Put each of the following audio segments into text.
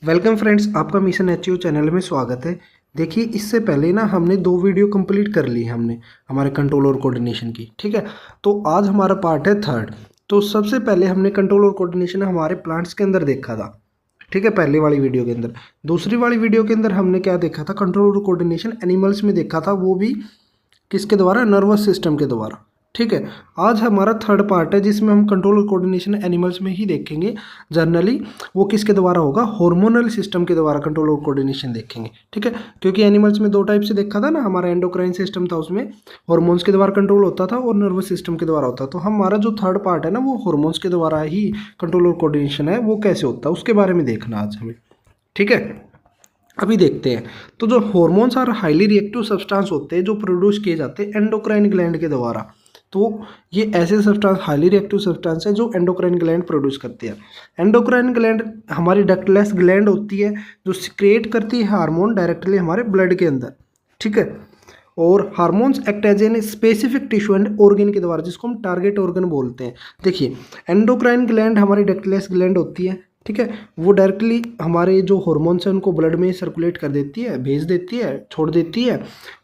Welcome friends, आपका mission HU channel में स्वागत है। देखिए, इससे पहले ना हमने 2 वीडियो कंप्लीट कर ली हमने हमारे कंट्रोल और कोऑर्डिनेशन की। ठीक है, तो आज हमारा पार्ट है थर्ड। तो सबसे पहले हमने कंट्रोल और कोऑर्डिनेशन हमारे प्लांट्स के अंदर देखा था। ठीक है, पहले वाली वीडियो के अंदर। दूसरी वाली वीडियो के अंदर हमने क्या देखा था? कंट्रोल और कोऑर्डिनेशन एनिमल्स में देखा था, वो भी किसके द्वारा? नर्वस सिस्टम के द्वारा। ठीक है, आज हमारा थर्ड पार्ट है जिसमें हम कंट्रोल और कोऑर्डिनेशन एनिमल्स में ही देखेंगे। जनरली वो किसके द्वारा होगा? हार्मोनल सिस्टम के द्वारा कंट्रोल और कोऑर्डिनेशन देखेंगे। ठीक है, क्योंकि एनिमल्स में 2 टाइप से देखा था ना, हमारा एंडोक्राइन सिस्टम था, उसमें हॉर्मोन्स के द्वारा कंट्रोल होता था और नर्वस सिस्टम के द्वारा होता था। तो हमारा जो थर्ड पार्ट है ना, वो हॉर्मोन्स के द्वारा ही कंट्रोल और कोऑर्डिनेशन है, वो कैसे होता है उसके बारे में देखना आज हमें। ठीक है, अभी देखते हैं। तो जो हॉर्मोन्स और हाईली रिएक्टिव सब्सटेंस होते हैं जो प्रोड्यूस किए जाते हैं एंडोक्राइन ग्लैंड के द्वारा। तो ये ऐसे सब्सटेंस हाईली रिएक्टिव सब्सटेंस है जो एंडोक्राइन ग्लैंड प्रोड्यूस करती है। एंडोक्राइन ग्लैंड हमारी डक्टलेस ग्लैंड होती है जो सिक्रेट करती है हार्मोन डायरेक्टली हमारे ब्लड के अंदर। ठीक है, और hormones act as an specific tissue and organ के द्वारा, जिसको हम टारगेट ऑर्गन बोलते हैं। देखिए, एंडोक्राइन ग्लैंड हमारी डक्टलेस ग्लैंड होती है। ठीक है, वो डायरेक्टली हमारे जो हॉर्मोन्स हैं उनको ब्लड में सर्कुलेट कर देती है, भेज देती है, छोड़ देती है।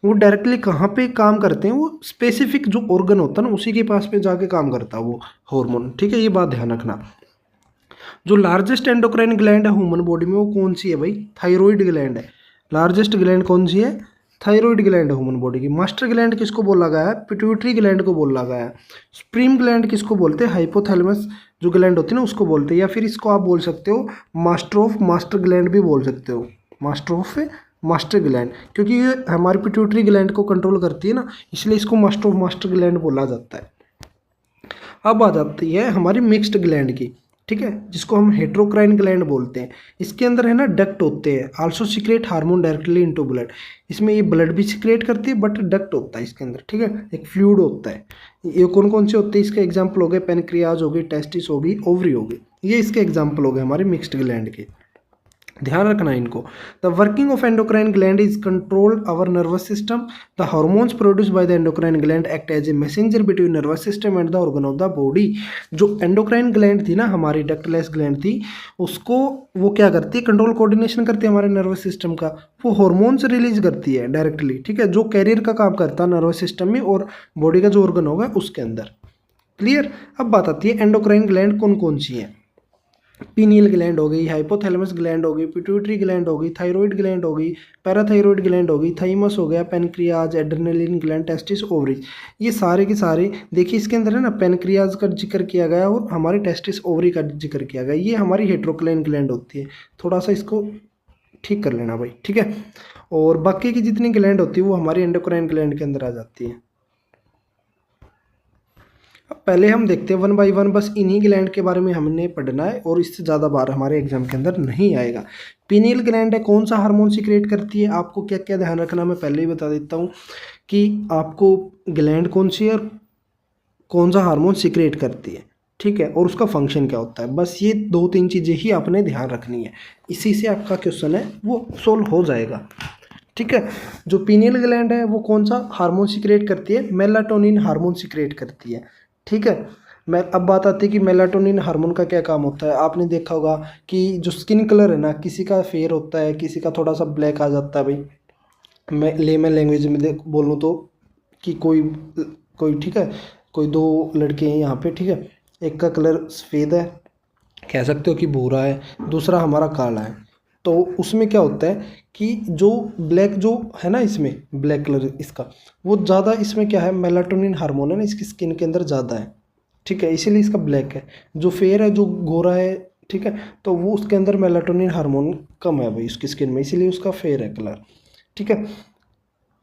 वो डायरेक्टली कहाँ पे काम करते हैं? वो स्पेसिफिक जो ऑर्गन होता है ना, उसी के पास पे जाके काम करता है वो हार्मोन। ठीक है, ये बात ध्यान रखना। जो लार्जेस्ट एंडोक्राइन ग्लैंड है ह्यूमन बॉडी में, वो कौन सी है भाई? थायराइड ग्लैंड है। लार्जेस्ट ग्लैंड कौन सी है? थायराइड ग्लैंड है ह्यूमन बॉडी की। मास्टर ग्लैंड किसको बोला गया है? पिट्यूटरी ग्लैंड को बोला गया है। सुप्रीम ग्लैंड किसको बोलते हैं? हाइपोथैलेमस जो ग्लैंड होती है ना, उसको बोलते हैं। या फिर इसको आप बोल सकते हो मास्टर ऑफ मास्टर ग्लैंड भी बोल सकते हो। मास्टर ऑफ मास्टर ग्लैंड, क्योंकि ये हमारी पिट्यूटरी ग्लैंड को कंट्रोल करती है ना, इसलिए इसको मास्टर ऑफ मास्टर ग्लैंड बोला जाता है। अब आ जाती है हमारी मिक्स्ड ग्लैंड की। ठीक है, जिसको हम हेट्रोक्राइन ग्लैंड बोलते हैं। इसके अंदर है ना डक्ट होते हैं, also secret hormone directly into blood. इसमें ये ब्लड भी सीक्रेट करती है, बट डक्ट होता है इसके अंदर। ठीक है, एक फ्लूइड होता है। ये कौन कौन से होते हैं? इसके एग्जाम्पल हो गए पेनक्रियाज हो गई, टेस्टिस होगी, ओवरी होगी। ये इसके एग्जाम्पल हो गए हमारे मिक्स्ड ग्लैंड के। ध्यान रखना इनको। The working of endocrine gland is controlled our nervous system. The hormones produce by the endocrine gland act as a messenger between nervous system and the organ of the body. जो endocrine gland थी ना, हमारी ductless gland थी, उसको वो क्या करती है? कंट्रोल कोऑर्डिनेशन करती है हमारे नर्वस सिस्टम का। वो हार्मोन्स रिलीज करती है डायरेक्टली। ठीक है, जो कैरियर का काम करता है नर्वस सिस्टम में और बॉडी का जो ऑर्गन होगा उसके अंदर। क्लियर? अब बात आती है एंडोक्राइन ग्लैंड कौन कौन सी है। पीनियल ग्लैंड हो गई, हाइपोथैलेमस ग्लैंड हो गई, पिट्यूटरी ग्लैंड हो गई, थायराइड ग्लैंड हो गई, पैराथायराइड ग्लैंड हो गई, थाइमस हो गया, pancreas, adrenaline gland, testis, ovaries. ये सारे के सारे देखिए, इसके अंदर है ना पेनक्रियाज का जिक्र किया गया और हमारे टेस्टिस ओवरी का जिक्र किया गया। ये हमारी हेट्रोक्लाइन ग्लैंड होती है। थोड़ा सा इसको ठीक कर लेना भाई। ठीक है, और बाकी की जितनी ग्लैंड होती है वो हमारी एंडोक्राइन ग्लैंड के अंदर आ जाती है। अब पहले हम देखते हैं 1 बाई 1, बस इन्हीं ग्लैंड के बारे में हमने पढ़ना है और इससे ज़्यादा बार हमारे एग्जाम के अंदर नहीं आएगा। पीनियल ग्लैंड है, कौन सा हार्मोन सीक्रेट करती है? आपको क्या क्या ध्यान रखना मैं पहले ही बता देता हूँ कि आपको ग्लैंड कौन सी है और कौन सा हार्मोन सीक्रेट करती है। ठीक है, और उसका फंक्शन क्या होता है। बस ये 2-3 चीज़ें ही आपने ध्यान रखनी है, इसी से आपका क्वेश्चन है वो सोल्व हो जाएगा। ठीक है, जो पीनियल ग्लैंड है वो कौन सा हार्मोन सीक्रेट करती है? मेलाटोनिन हार्मोन सीक्रेट करती है। ठीक है, मैं अब बात आती है कि मेलाटोनिन हार्मोन का क्या काम होता है। आपने देखा होगा कि जो स्किन कलर है ना, किसी का फेयर होता है, किसी का थोड़ा सा ब्लैक आ जाता है भाई। मैं लेमन लैंग्वेज में बोलूँ तो कि कोई कोई ठीक है, कोई 2 लड़के हैं यहाँ पे। ठीक है, एक का कलर सफ़ेद है, कह सकते हो कि भूरा है, दूसरा हमारा काला है। तो उसमें क्या होता है कि जो ब्लैक जो है ना, इसमें ब्लैक कलर इसका, वो ज़्यादा इसमें क्या है, मेलाटोनिन हार्मोन है ना, इसकी स्किन के अंदर ज़्यादा है। ठीक है, इसीलिए इसका ब्लैक है। जो फेयर है, जो गोरा है, ठीक है, तो वो उसके अंदर मेलाटोनिन हार्मोन कम है भाई उसकी स्किन में, इसीलिए उसका फेयर है कलर। ठीक है,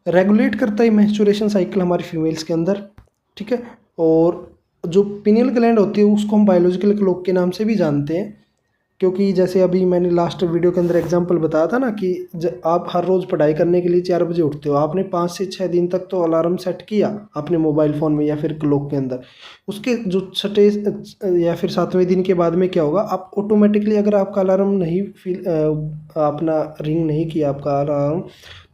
रेगुलेट करता है मेंस्ट्रुएशन साइकिल हमारी फीमेल्स के अंदर। ठीक है, और जो पिनियल ग्लैंड होती है उसको हम बायोलॉजिकल क्लॉक के नाम से भी जानते हैं, क्योंकि जैसे अभी मैंने लास्ट वीडियो के अंदर एग्जांपल बताया था ना कि आप हर रोज़ पढ़ाई करने के लिए 4 बजे उठते हो, आपने 5 से 6 दिन तक तो अलार्म सेट किया अपने मोबाइल फ़ोन में या फिर क्लॉक के अंदर। उसके जो छठे या फिर 7वें दिन के बाद में क्या होगा, आप ऑटोमेटिकली अगर आपका अलार्म नहीं अपना रिंग नहीं किया आपका अलार्म,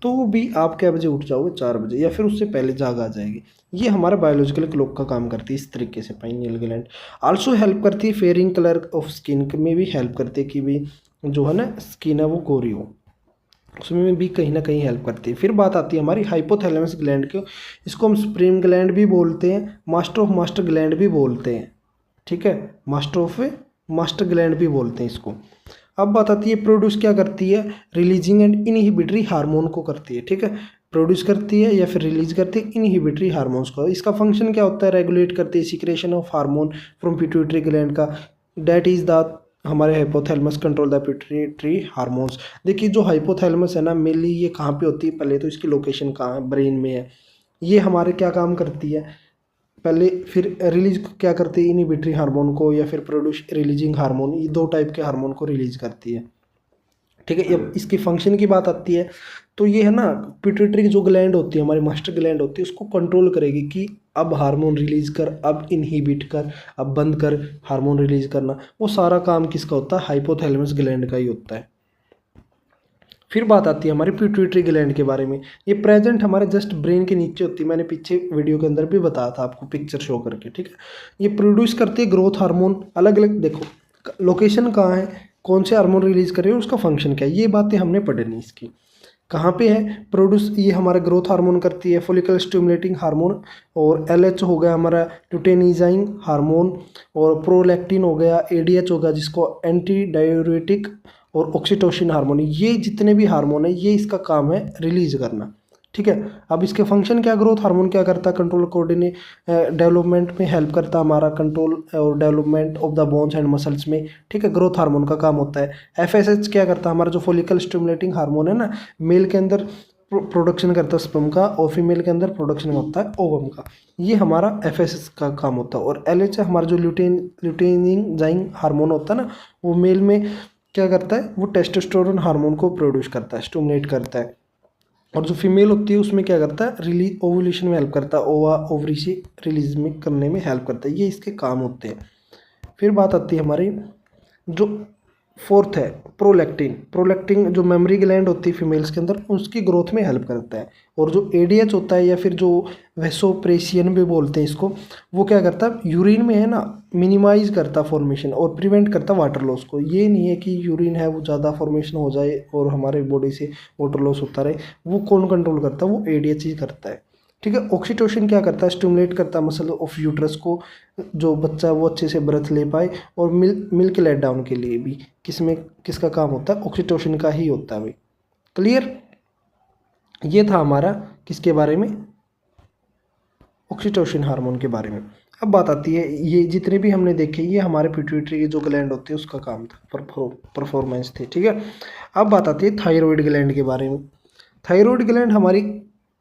तो भी आप क्या बजे उठ जाओगे? 4 बजे, या फिर उससे पहले जाग आ जाएगी। ये हमारा बायोलॉजिकल क्लॉक का काम करती है इस तरीके से। पाइनियल ग्लैंड आल्सो हेल्प करती है फेयरिंग कलर ऑफ स्किन में भी हेल्प करती है कि भी जो है ना स्किन है वो गोरी हो, उसमें भी कहीं ना कहीं हेल्प करती है। फिर बात आती है हमारी हाइपोथैलेमस ग्लैंड की। इसको हम सुप्रीम ग्लैंड भी बोलते हैं, मास्टर ऑफ मास्टर ग्लैंड भी बोलते हैं, ठीक है, मास्टर ऑफ मास्टर ग्लैंड भी बोलते हैं इसको। अब बात आती है प्रोड्यूस क्या करती है, रिलीजिंग एंड इनहिबिटरी हार्मोन को करती है, ठीक है, प्रोड्यूस करती है या फिर रिलीज करती है इनहिबिटरी हार्मोन्स को। इसका फंक्शन क्या होता है, रेगुलेट करती है secretion of hormone from pituitary gland का, डेट इज द हमारे hypothalamus control the pituitary hormones. देखिए जो हाइपोथैलेमस है ना, मेनली ये कहाँ पे होती है, पहले तो इसकी लोकेशन कहाँ है, ब्रेन में है। ये हमारे क्या काम करती है पहले, फिर रिलीज क्या करती है इनहिबिटरी हार्मोन को या फिर प्रोड्यूस रिलीजिंग हार्मोन, ये दो टाइप के हार्मोन को रिलीज करती है, ठीक है। अब इसकी फंक्शन की बात आती है तो ये है ना, पिट्यूटरी जो ग्लैंड होती है हमारी मास्टर ग्लैंड होती है, उसको कंट्रोल करेगी कि अब हार्मोन रिलीज कर, अब इनहिबिट कर, अब बंद कर हार्मोन रिलीज करना। वो सारा काम किसका होता है, हाइपोथैलेमस ग्लैंड का ही होता है। फिर बात आती है हमारी पिट्यूटरी ग्लैंड के बारे में। ये प्रेजेंट हमारे जस्ट ब्रेन के नीचे होती है, मैंने पीछे वीडियो के अंदर भी बताया था आपको पिक्चर शो करके, ठीक है। ये प्रोड्यूस करती है ग्रोथ हार्मोन, अलग अलग, देखो लोकेशन कहाँ है, कौन से हार्मोन रिलीज कर रहे हैं, उसका फंक्शन क्या है, ये बातें हमने पढ़नी इसकी। कहाँ पे है प्रोड्यूस, ये हमारा ग्रोथ हार्मोन करती है, फॉलिकल स्टिमुलेटिंग हार्मोन, और एलएच हो गया हमारा ल्यूटेनिजाइंग हार्मोन, और प्रोलैक्टिन हो गया, एडीएच हो गया जिसको एंटी डायूरेटिक, और ऑक्सीटोसिन हार्मोन। ये जितने भी हार्मोन है ये इसका काम है रिलीज करना, ठीक है। अब इसके फंक्शन क्या, ग्रोथ हार्मोन क्या करता है, कंट्रोल कोऑर्डिनेट डेवलपमेंट में हेल्प करता है, हमारा कंट्रोल और development of the bones and muscles में, ठीक है, ग्रोथ हार्मोन का काम होता है। एफएसएच क्या करता है, हमारा जो फॉलिकल स्टिमुलेटिंग हार्मोन है ना, मेल के अंदर प्रोडक्शन करता है स्पर्म का, और फीमेल के अंदर प्रोडक्शन होता है ओवम का, ये हमारा एफएसएच का काम होता है। और एलएच हमारा जो ल्यूटेनिजाइंग हार्मोन होता है ना, वो मेल में क्या करता है, वो टेस्टोस्टेरोन हार्मोन को प्रोड्यूस करता है, स्टिमुलेट करता है। और जो फीमेल होती है उसमें क्या करता है, रिलीज ओवुलेशन में हेल्प करता है, ओवा ओवरी से रिलीज में करने में हेल्प करता है, ये इसके काम होते हैं। फिर बात आती है हमारी जो फोर्थ है प्रोलैक्टिन। प्रोलैक्टिन जो मेमोरी ग्लैंड होती है फीमेल्स के अंदर, उसकी ग्रोथ में हेल्प करता है। और जो एडीएच होता है या फिर जो वेसोप्रेसियन भी बोलते हैं इसको, वो क्या करता है, यूरिन में है ना मिनिमाइज करता फॉर्मेशन और प्रिवेंट करता वाटर लॉस को। ये नहीं है कि यूरिन है वो ज़्यादा फॉर्मेशन हो जाए और हमारे बॉडी से वाटर लॉस होता रहे, वो कौन कंट्रोल करता है, वो एडीएच ही करता है, ठीक है। ऑक्सीटोसिन क्या करता है, स्टिमुलेट करता है मसल ऑफ यूट्रस को, जो बच्चा है वो अच्छे से ब्रेथ ले पाए, और मिल्क लेट डाउन के लिए भी किसका काम होता है, ऑक्सीटोसिन का ही होता है भाई। क्लियर, ये था हमारा किसके बारे में, ऑक्सीटोसिन हार्मोन के बारे में। अब बात आती है, ये जितने भी हमने देखे ये हमारे पिट्यूटरी के जो ग्लैंड होते हैं उसका काम था, परफॉर्मेंस थे, ठीक है। अब बात आती है थायराइड ग्लैंड के बारे में। थायराइड ग्लैंड हमारी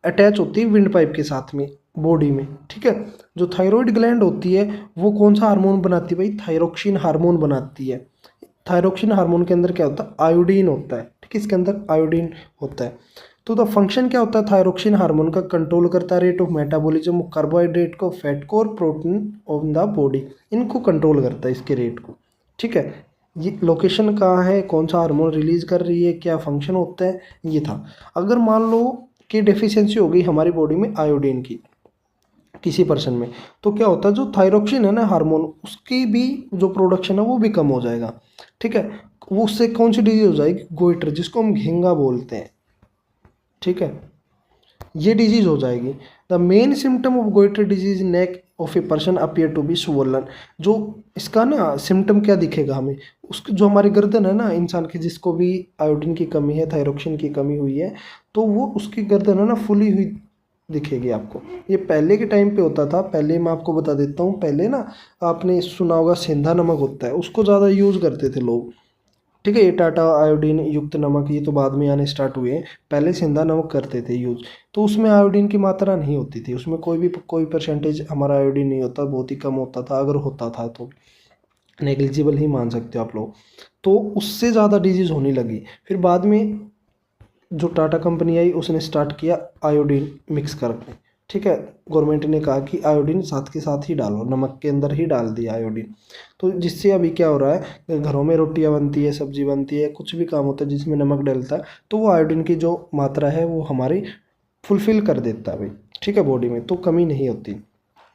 अटैच होती है विंड पाइप के साथ में बॉडी में, ठीक है। जो थायराइड ग्लैंड होती है वो कौन सा हार्मोन बनाती है भाई, थायरोक्सिन हार्मोन बनाती है। थायरोक्सिन हार्मोन के अंदर क्या होता है, आयोडीन होता है, ठीक है, इसके अंदर आयोडीन होता है। तो द फंक्शन क्या होता है थायरोक्सिन हार्मोन का, कंट्रोल करता है रेट ऑफ मेटाबॉलिज्म, कार्बोहाइड्रेट को, फैट को, और प्रोटीन ऑफ द बॉडी, इनको कंट्रोल करता है इसके रेट को, ठीक है। ये लोकेशन कहाँ है, कौन सा हार्मोन रिलीज कर रही है, क्या फंक्शन होता है, ये था। अगर मान लो कि डेफिशिएंसी हो गई हमारी बॉडी में आयोडीन की किसी पर्सन में, तो क्या होता है, जो थायरोक्सिन है ना हार्मोन, उसकी भी जो प्रोडक्शन है वो भी कम हो जाएगा, ठीक है। वो उससे कौन सी डिजीज हो जाएगी, गोइटर, जिसको हम घेंगा बोलते हैं, ठीक है, ये डिजीज हो जाएगी। The main symptom of goiter disease neck of a person appear to be swollen. जो इसका ना सिम्टम क्या दिखेगा हमें, उसकी जो हमारी गर्दन है ना इंसान की, जिसको भी आयोडीन की कमी है, थायरोक्सिन की कमी हुई है, तो वो उसकी गर्दन है ना फुली हुई दिखेगी आपको। ये पहले के टाइम पे होता था, पहले मैं आपको बता देता हूँ, पहले ना आपने सुना होगा सेंधा नमक होता है, उसको ज़्यादा यूज़ करते थे लोग, ठीक है। ये टाटा आयोडीन युक्त नमक ये तो बाद में आने स्टार्ट हुए हैं, पहले सेंधा नमक करते थे यूज़, तो उसमें आयोडीन की मात्रा नहीं होती थी, उसमें कोई परसेंटेज हमारा आयोडीन नहीं होता, बहुत ही कम होता था, अगर होता था तो नेग्लिजिबल ही मान सकते हो आप लोग। तो उससे ज़्यादा डिजीज़ होने लगी। फिर बाद में जो टाटा कंपनी आई उसने स्टार्ट किया आयोडीन मिक्स करके, ठीक है। गवर्नमेंट ने कहा कि आयोडीन साथ के साथ ही डालो, नमक के अंदर ही डाल दिया आयोडीन। तो जिससे अभी क्या हो रहा है, घरों में रोटियां बनती है, सब्जी बनती है, कुछ भी काम होता है जिसमें नमक डलता है, तो वो आयोडीन की जो मात्रा है वो हमारी फुलफिल कर देता है भाई, ठीक है, बॉडी में, तो कमी नहीं होती।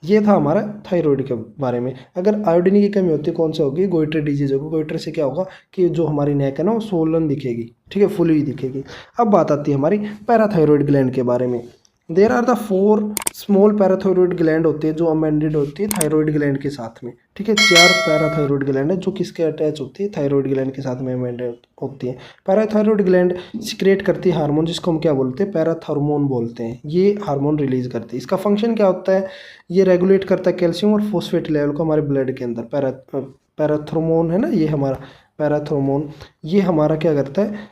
ये था हमारा थायराइड के बारे में। अगर आयोडीन की कमी होती है कौन सा होगी, गोइटर डिजीज होगी। गोइटर से क्या होगा कि जो हमारी नेक है ना वो सोलन दिखेगी, ठीक है, फुली दिखेगी। अब बात आती है हमारी पैराथायरॉयड ग्लैंड के बारे में। There are the 4 small parathyroid gland होते हैं जो अमेंडेड होती है थायराइड ग्लैंड के साथ में, ठीक है। 4 पैराथायरॉयड ग्लैंड है जो किसके अटैच होती है, थायराइड ग्लैंड के साथ में अमेंडेड होती है। पैराथायरॉयड ग्लैंड सिक्रेट करती है हार्मोन जिसको हम क्या बोलते हैं, पैराथार्मोन बोलते हैं। ये हार्मोन रिलीज करती है। इसका फंक्शन क्या होता है, ये रेगुलेट करता है कैल्शियम और फॉस्फेट लेवल को हमारे ब्लड के अंदर। पैराथार्मोन है ना ये हमारा पैराथार्मोन, ये हमारा क्या करता है,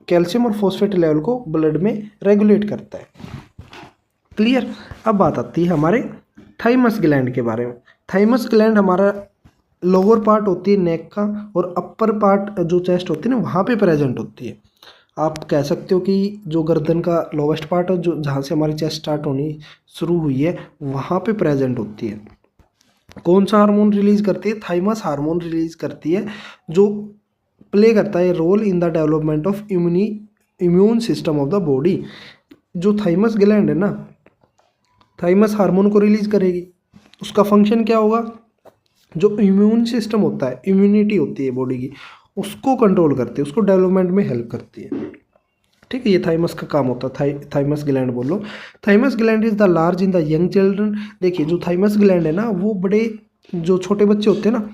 कैल्शियम और फॉस्फेट लेवल को ब्लड में रेगुलेट करता है। क्लियर। अब बात आती है हमारे थाइमस ग्लैंड के बारे में। थाइमस ग्लैंड हमारा लोअर पार्ट होती है नेक का, और अपर पार्ट जो चेस्ट होती है ना वहाँ पे प्रेजेंट होती है। आप कह सकते हो कि जो गर्दन का लोवेस्ट पार्ट है, जो जहाँ से हमारी चेस्ट स्टार्ट होनी शुरू हुई है, वहाँ पे प्रेजेंट होती है। कौन सा हार्मोन रिलीज करती है, थाइमस हार्मोन रिलीज करती है, जो प्ले करता है role in the development of immune system of the body. जो थाइमस ग्लैंड है ना, थाइमस हार्मोन को रिलीज करेगी। उसका फंक्शन क्या होगा, जो इम्यून सिस्टम होता है, इम्यूनिटी होती है बॉडी की, उसको कंट्रोल करती है, उसको डेवलपमेंट में हेल्प करती है, ठीक है। ये थाइमस का काम होता है। थाइमस ग्लैंड बोलो। Thymus gland is the large in the young children. देखिए जो थाइमस ग्लैंड है ना वो बड़े, जो छोटे बच्चे होते हैं ना,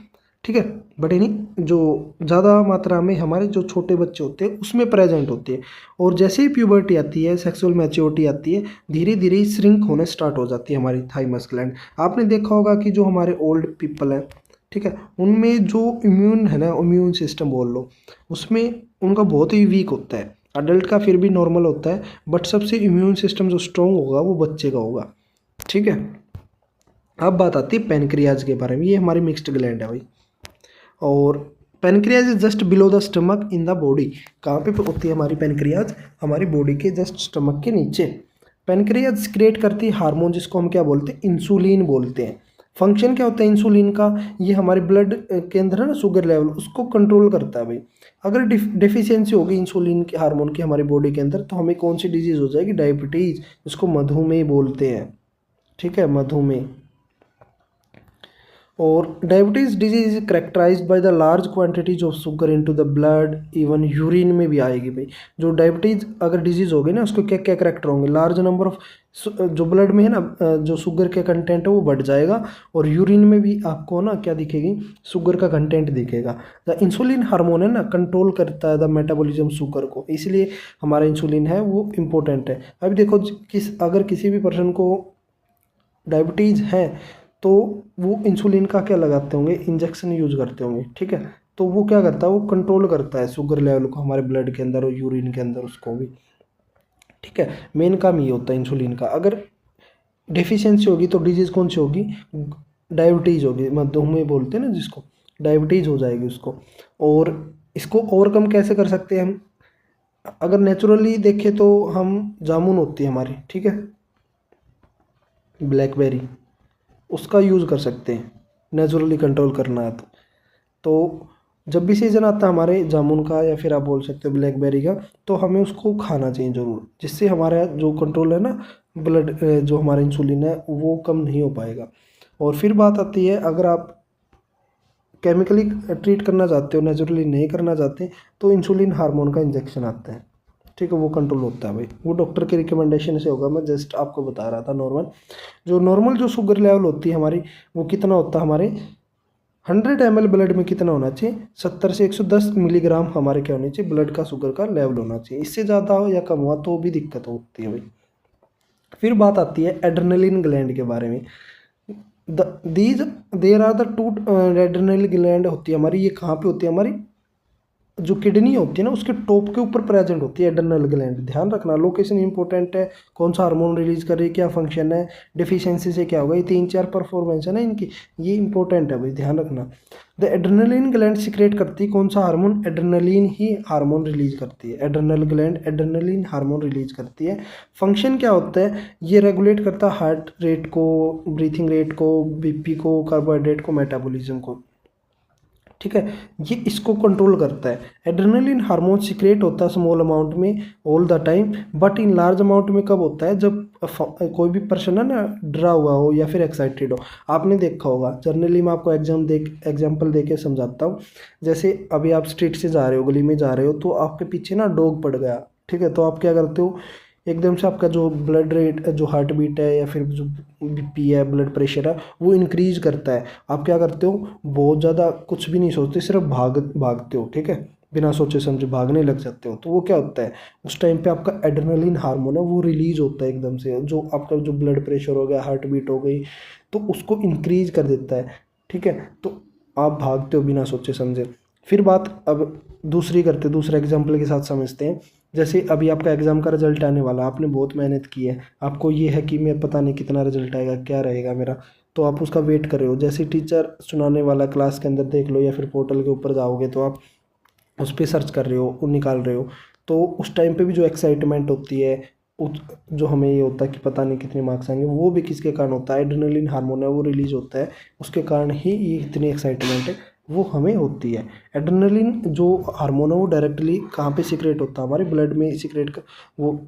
ठीक है, बड़े नहीं, जो ज़्यादा मात्रा में हमारे जो छोटे बच्चे होते हैं उसमें प्रेजेंट होती है। और जैसे ही प्यूबर्टी आती है, सेक्सुअल मैच्योरिटी आती है, धीरे धीरे श्रिंक होने स्टार्ट हो जाती है हमारी थाइमस ग्लैंड। आपने देखा होगा कि जो हमारे ओल्ड पीपल हैं, ठीक है, उनमें जो इम्यून है ना, इम्यून सिस्टम बोल लो, उसमें उनका बहुत ही वीक होता है। अडल्ट का फिर भी नॉर्मल होता है, बट सबसे इम्यून सिस्टम जो स्ट्रॉन्ग होगा वो बच्चे का होगा, ठीक है। अब बात आती है पेनक्रियाज के बारे में। ये हमारी मिक्स्ड ग्लैंड है भाई। और pancreas is just below the stomach in the body. कहाँ पे होती है हमारी पेनक्रियाज, हमारी बॉडी के जस्ट स्टमक के नीचे। पेनक्रियाज सिक्रेट करती है हार्मोन जिसको हम क्या बोलते हैं, इंसुलिन बोलते हैं। फंक्शन क्या होता है इंसुलिन का, ये हमारे ब्लड के अंदर है ना शुगर लेवल, उसको कंट्रोल करता है भाई। अगर डिफिशियंसी होगी इंसुलिन के हार्मोन की हमारी बॉडी के अंदर, तो हमें कौन सी डिजीज़ हो जाएगी, डायबिटीज़, इसको मधुमेह बोलते हैं, ठीक है, मधुमेह। और diabetes disease is characterised by the large quantities of sugar into the blood, even urine में भी आएगी भाई। जो डायबिटीज़ अगर डिजीज़ होगी ना, उसको क्या क्या करेक्टर होंगे, लार्ज नंबर ऑफ, जो ब्लड में है ना जो शुगर का कंटेंट है वो बढ़ जाएगा, और यूरिन में भी आपको ना क्या दिखेगी, शुगर का कंटेंट दिखेगा। द इंसुलिन हार्मोन है ना कंट्रोल करता है द मेटाबॉलिज्म शुगर को, इसलिए हमारा इंसुलिन है वो इम्पोर्टेंट है। अभी देखो अगर किसी भी पर्सन को डायबिटीज़ है तो वो इंसुलिन का क्या लगाते होंगे, इंजेक्शन यूज करते होंगे, ठीक है। तो वो क्या करता है, वो कंट्रोल करता है शुगर लेवल को हमारे ब्लड के अंदर और यूरिन के अंदर, उसको भी, ठीक है। मेन काम ये होता है इंसुलिन का। अगर डेफिशिएंसी होगी तो डिजीज़ कौन सी होगी, डायबिटीज़ होगी, मधुमेह बोलते हैं ना जिसको, डायबिटीज़ हो जाएगी उसको। और इसको ओवरकम कैसे कर सकते हैं हम, अगर नेचुरली देखें तो हम, जामुन होती है हमारी, ठीक है, ब्लैकबेरी, उसका यूज़ कर सकते हैं नेचुरली कंट्रोल करना है तो जब भी सीज़न आता है हमारे जामुन का, या फिर आप बोल सकते हो ब्लैकबेरी का, तो हमें उसको खाना चाहिए ज़रूर, जिससे हमारा जो कंट्रोल है ना ब्लड, जो हमारा इंसुलिन है वो कम नहीं हो पाएगा। और फिर बात आती है, अगर आप केमिकली ट्रीट करना चाहते हो, नेचुरली नहीं करना चाहते, तो इंसुलिन हार्मोन का इंजेक्शन आता है, ठीक है, वो कंट्रोल होता है भाई। वो डॉक्टर के रिकमेंडेशन से होगा, मैं जस्ट आपको बता रहा था। नॉर्मल जो शुगर लेवल होती है हमारी, वो कितना होता है हमारे 100 ml ब्लड में कितना होना चाहिए, 70 से 110 मिलीग्राम हमारे क्या होनी चाहिए, ब्लड का शुगर का लेवल होना चाहिए। इससे ज़्यादा हो या कम हुआ तो भी दिक्कत होती है भाई। फिर बात आती है एड्रेनलिन ग्लैंड के बारे में। There are the 2 adrenal gland होती है हमारी। ये कहाँ पे होती है हमारी, जो किडनी होती है ना उसके टॉप के ऊपर प्रेजेंट होती है एड्रेनल ग्लैंड। ध्यान रखना, लोकेशन इंपॉर्टेंट है, कौन सा हार्मोन रिलीज कर रही है, क्या फंक्शन है, डिफिशियंसी से क्या होगा, ये 3-4 परफॉर्मेंस है ना इनकी, ये इंपॉर्टेंट है भाई, ध्यान रखना। द एड्रेनलिन ग्लैंड सिक्रेट करती है कौन सा हार्मोन, एड्रेनलिन ही हार्मोन रिलीज करती है। Adrenal gland adrenaline hormone release करती है। फंक्शन क्या होता है, ये रेगुलेट करता है हार्ट रेट को, ब्रीथिंग रेट को, बीपी को, कार्बोहाइड्रेट को, मेटाबॉलिज्म को, ठीक है, ये इसको कंट्रोल करता है। एड्रेनलिन हार्मोन सीक्रेट होता है स्मॉल अमाउंट में all the time, but in large amount में कब होता है, जब कोई भी पर्सन है ना डरा हुआ हो या फिर एक्साइटेड हो। आपने देखा होगा, जनरली मैं आपको एग्जाम्पल दे के समझाता हूँ। जैसे अभी आप स्ट्रीट से जा रहे हो, गली में जा रहे हो, तो आपके पीछे ना डॉग पड़ गया, ठीक है, तो आप क्या करते हो, एकदम से आपका जो ब्लड रेट, जो हार्ट बीट है या फिर जो बीपी है, ब्लड प्रेशर है, वो इंक्रीज करता है। आप क्या करते हो, बहुत ज़्यादा कुछ भी नहीं सोचते, सिर्फ भागते हो, ठीक है, बिना सोचे समझे भागने लग जाते हो। तो वो क्या होता है, उस टाइम पे आपका एड्रेनलिन हार्मोन है वो रिलीज होता है एकदम से, जो आपका जो ब्लड प्रेशर हो गया, हार्ट बीट हो गई, तो उसको इंक्रीज कर देता है, ठीक है। तो आप भागते हो बिना सोचे समझे। फिर बात अब दूसरी करते, दूसरे एग्जाम्पल के साथ समझते हैं। जैसे अभी आपका एग्ज़ाम का रिजल्ट आने वाला, आपने बहुत मेहनत की है, आपको ये है कि मैं पता नहीं कितना रिजल्ट आएगा, क्या रहेगा मेरा, तो आप उसका वेट कर रहे हो। जैसे टीचर सुनाने वाला क्लास के अंदर देख लो या फिर पोर्टल के ऊपर जाओगे, तो आप उस पर सर्च कर रहे हो, वो निकाल रहे हो। तो उस टाइम पे भी जो एक्साइटमेंट होती है, जो हमें ये होता है कि पता नहीं कितने मार्क्स आएंगे, वो भी किसके कारण होता है, एड्रेनलिन हार्मोन है वो रिलीज होता है, उसके कारण ही ये इतनी एक्साइटमेंट है वो हमें होती है। एड्रेनलिन जो हार्मोन है वो डायरेक्टली कहाँ पे सीक्रेट होता है, हमारे ब्लड में वो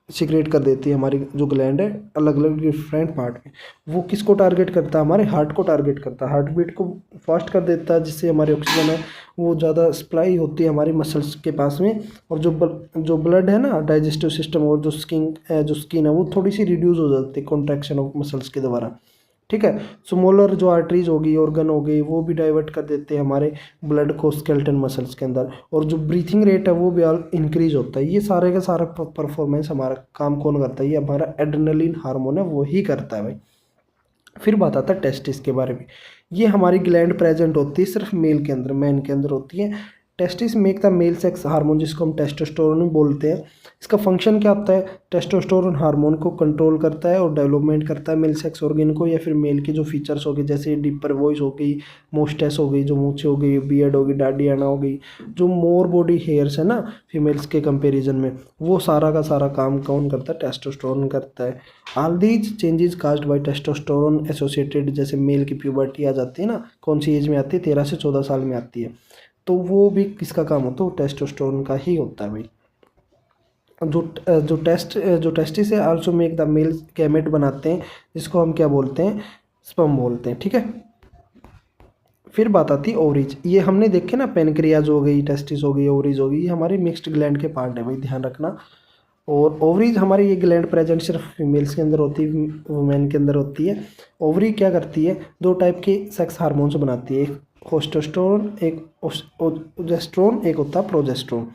सीक्रेट कर देती है हमारी जो ग्लैंड है, अलग अलग डिफरेंट पार्ट में। वो किसको टारगेट करता है, हमारे हार्ट को टारगेट करता है, हार्ट बीट को फास्ट कर देता है, जिससे हमारी ऑक्सीजन है वो ज़्यादा सप्लाई होती है हमारी मसल्स के पास में। और जो ब्लड है ना, डाइजेस्टिव सिस्टम, और जो स्किन है वो थोड़ी सी रिड्यूस हो जाती है कॉन्ट्रैक्शन ऑफ मसल्स के द्वारा, ठीक है। स्मॉलर जो आर्टरीज होगी, ऑर्गन हो गई, वो भी डाइवर्ट कर देते हैं हमारे ब्लड को स्केलेटन मसल्स के अंदर, और जो ब्रीथिंग रेट है वो भी इंक्रीज होता है। ये सारे का सारा परफॉर्मेंस हमारा काम कौन करता है, ये हमारा एड्रेनलिन हार्मोन है वो ही करता है भाई। फिर बात आता है टेस्टिस के बारे में। ये हमारी ग्लैंड प्रेजेंट होती है सिर्फ मेल के अंदर, मैन के अंदर होती है। Testis make the male sex hormone, जिसको हम टेस्टोस्टेरोन बोलते हैं। इसका फंक्शन क्या होता है, टेस्टोस्टेरोन हार्मोन को कंट्रोल करता है और डेवलपमेंट करता है मेल सेक्स ऑर्गन को, या फिर मेल की जो फीचर्स हो गई, जैसे डीपर वॉइस हो गई, मोस्टेस हो गई, जो मूछे हो गई, बियर्ड हो गई, दाढ़ी आना हो गई, जो मोर बॉडी हेयर्स है ना फीमेल्स के कंपेरिजन में, वो सारा का सारा काम कौन करता है, टेस्टोस्टेरोन करता है। All these changes caused by testosterone associated, जैसे मेल की प्यूबर्टी आ जाती है ना, कौन सी एज में आती है, 13 से 14 साल में आती है, तो वो भी किसका काम होता है, वो टेस्टोस्टेरोन का ही होता है भाई। जो टेस्टिस है also make the male gamete बनाते हैं, जिसको हम क्या बोलते हैं, स्पर्म बोलते हैं, ठीक है। फिर बात आती है ओवरीज। ये हमने देखे ना, पेनक्रियाज हो गई, टेस्टिस हो गई, ओवरीज हो गई, ये हमारे मिक्स्ड ग्लैंड के पार्ट है भाई, ध्यान रखना। और ओवरीज हमारी ये ग्लैंड प्रेजेंट सिर्फ फीमेल्स के अंदर होती है, वुमेन के अंदर होती है। ओवरी क्या करती है, दो टाइप के सेक्स हार्मोन्स बनाती है, एक होस्टोस्टेरोन, एक ओजेस्ट्रोन, एक होता है प्रोजेस्ट्रोन।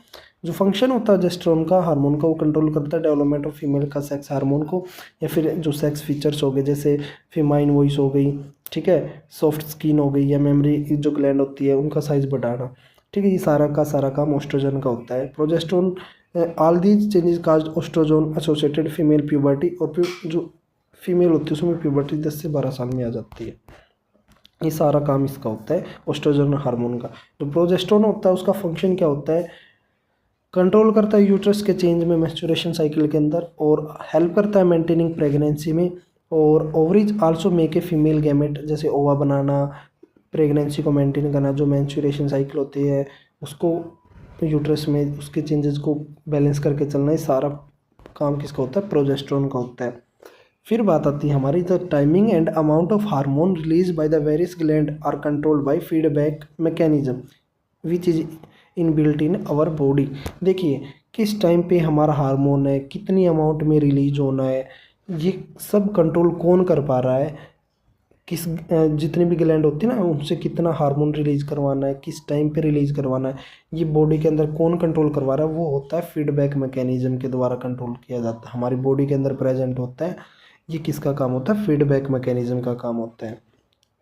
जो फंक्शन होता है जेस्ट्रोन का हार्मोन का, वो कंट्रोल करता है डेवलपमेंट ऑफ फीमेल का सेक्स हार्मोन को, या फिर जो सेक्स फीचर्स हो गए, जैसे फेमाइन वॉइस हो गई, ठीक है, सॉफ्ट स्किन हो गई, या मेमोरी जो ग्लैंड होती है उनका साइज बढ़ाना, ठीक है। ये सारा का सारा काम ओस्ट्रोजन का होता है। Progesterone, all these changes cause oestrogen associated female puberty, और जो फीमेल होती है उसमें प्यूबर्टी 10 से 12 साल में आ जाती है। ये सारा काम इसका होता है ओस्ट्रोजन हार्मोन का। जो प्रोजेस्ट्रोन होता है उसका फंक्शन क्या होता है, कंट्रोल करता है यूट्रस के चेंज में मेंस्ट्रुएशन साइकिल के अंदर, और हेल्प करता है मेंटेनिंग प्रेगनेंसी में। और ovaries also make a female gamete, जैसे ओवा बनाना, प्रेगनेंसी को मेंटेन करना, जो मेंस्ट्रुएशन साइकिल होती है उसको यूट्रस में उसके चेंजेस को बैलेंस करके चलना, ये सारा काम किसका होता है, प्रोजेस्टेरोन का होता है। फिर बात आती है हमारी, the timing and amount of hormone release by the various gland are controlled by feedback mechanism which is inbuilt in our body. देखिए किस टाइम पे हमारा हार्मोन है, कितनी अमाउंट में रिलीज होना है, ये सब कंट्रोल कौन कर पा रहा है, जितनी भी ग्लैंड होती है ना उनसे कितना हार्मोन रिलीज करवाना है, किस टाइम पे रिलीज करवाना है, ये बॉडी के अंदर कौन कंट्रोल करवा रहा है, वो होता है फीडबैक मैकेनिज्म के द्वारा कंट्रोल किया जाता है, हमारी बॉडी के अंदर प्रेजेंट होता है। ये किसका काम होता है, फीडबैक मैकेनिज्म का काम होता है।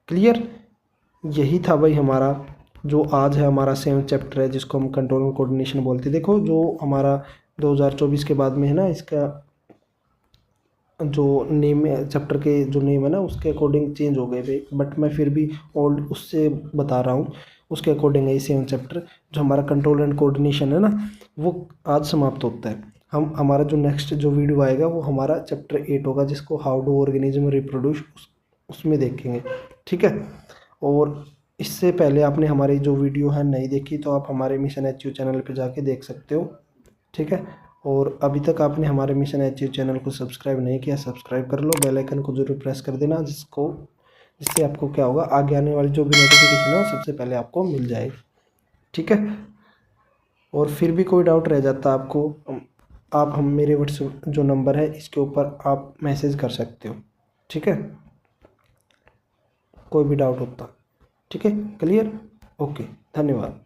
क्लियर, यही था भाई हमारा जो आज है हमारा 7th चैप्टर है, जिसको हम कंट्रोल एंड कोऑर्डिनेशन बोलते हैं। देखो जो हमारा 2024 के बाद में है ना, इसका जो नेम है चैप्टर के, जो नेम है ना उसके अकॉर्डिंग चेंज हो गए थे, बट मैं फिर भी ओल्ड उससे बता रहा हूँ, उसके अकॉर्डिंग है ये 7th चैप्टर। जो हमारा कंट्रोल एंड कोऑर्डिनेशन है ना, वो आज समाप्त होता है। हमारा जो नेक्स्ट जो वीडियो आएगा वो हमारा चैप्टर 8 होगा, जिसको हाउ डू ऑर्गेनिज्म रिप्रोड्यूस, उसमें देखेंगे, ठीक है। और इससे पहले आपने हमारी जो वीडियो है नहीं देखी तो आप हमारे मिशन एचयू चैनल पे जाके देख सकते हो, ठीक है। और अभी तक आपने हमारे मिशन एचयू चैनल को सब्सक्राइब नहीं किया, सब्सक्राइब कर लो, बेल आइकन को जरूर प्रेस कर देना, जिससे आपको क्या होगा, आगे आने वाली जो भी नोटिफिकेशन है सबसे पहले आपको मिल जाएगी, ठीक है। और फिर भी कोई डाउट रह जाता आपको, आप हम मेरे व्हाट्सएप जो नंबर है इसके ऊपर आप मैसेज कर सकते हो, ठीक है, कोई भी डाउट होता, ठीक है। क्लियर? ओके, धन्यवाद।